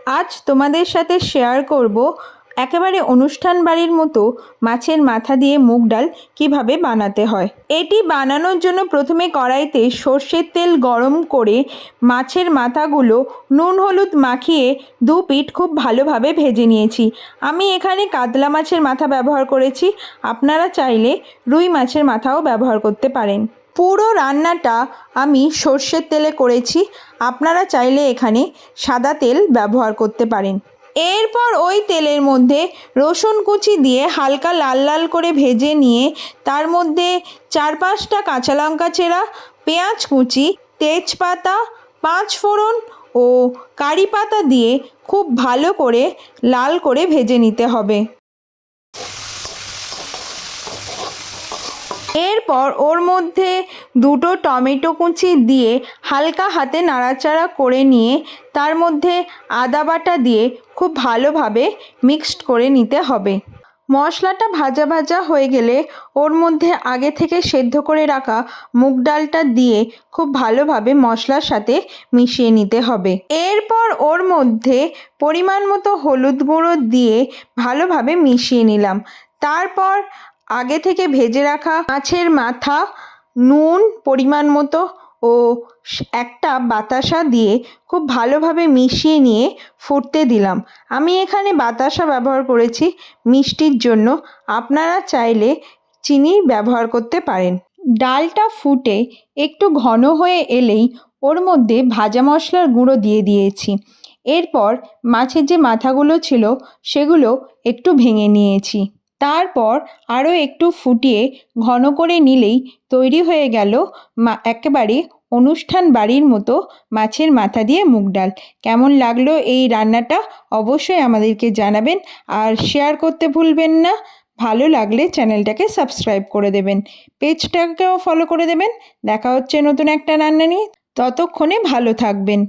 আজ তোমাদের সাথে শেয়ার করব একেবারে অনুষ্ঠান বাড়ির মতো মাছের মাথা দিয়ে মুগ ডাল কীভাবে বানাতে হয়। এটি বানানোর জন্য প্রথমে কড়াইতে সর্ষের তেল গরম করে মাছের মাথাগুলো নুন হলুদ মাখিয়ে দু পিঠ খুব ভালোভাবে ভেজে নিয়েছি। আমি এখানে কাতলা মাছের মাথা ব্যবহার করেছি, আপনারা চাইলে রুই মাছের মাথাও ব্যবহার করতে পারেন। পুরো রান্নাটা আমি সর্ষের তেলে করেছি, আপনারা চাইলে এখানে সাদা তেল ব্যবহার করতে পারেন। এরপর ওই তেলের মধ্যে রসুন কুচি দিয়ে হালকা লাল লাল করে ভেজে নিয়ে তার মধ্যে 4-5টা কাঁচা লঙ্কা চেরা, পেঁয়াজ কুচি, তেজপাতা, 5 ফোড়ন ও কারি পাতা দিয়ে খুব ভালো করে লাল করে ভেজে নিতে হবে। এরপর ওর মধ্যে 2টো টমেটো কুচি দিয়ে হালকা হাতে নাড়াচাড়া করে নিয়ে তার মধ্যে আদা বাটা দিয়ে খুব ভালোভাবে মিক্সড করে নিতে হবে। মশলাটা ভাজা ভাজা হয়ে গেলে ওর মধ্যে আগে থেকে সেদ্ধ করে রাখা মুগ ডালটা দিয়ে খুব ভালোভাবে মশলার সাথে মিশিয়ে নিতে হবে। এরপর ওর মধ্যে পরিমাণ মতো হলুদ গুঁড়ো দিয়ে ভালোভাবে মিশিয়ে নিলাম। তারপর আগে থেকে ভেজে রাখা মাছের মাথা, নুন পরিমাণ মতো ও একটা বাতাসা দিয়ে খুব ভালোভাবে মিশিয়ে নিয়ে ফুটতে দিলাম। আমি এখানে বাতাসা ব্যবহার করেছি মিষ্টির জন্য, আপনারা চাইলে চিনি ব্যবহার করতে পারেন। ডালটা ফুটে একটু ঘন হয়ে এলেই ওর মধ্যে ভাজা মশলার গুঁড়ো দিয়ে দিয়েছি। এরপর মাছের যে মাথাগুলো ছিল সেগুলো একটু ভেঙে নিয়েছি। তারপর আরও একটু ফুটিয়ে ঘন করে নিলেই তৈরি হয়ে গেল একেবারে অনুষ্ঠান বাড়ির মতো মাছের মাথা দিয়ে মুগ ডাল। কেমন লাগলো এই রান্নাটা অবশ্যই আমাদেরকে জানাবেন, আর শেয়ার করতে ভুলবেন না। ভালো লাগলে চ্যানেলটাকে সাবস্ক্রাইব করে দেবেন, পেজটাকেও ফলো করে দেবেন। দেখা হচ্ছে নতুন একটা রান্না নিয়ে, ততক্ষণে ভালো থাকবেন।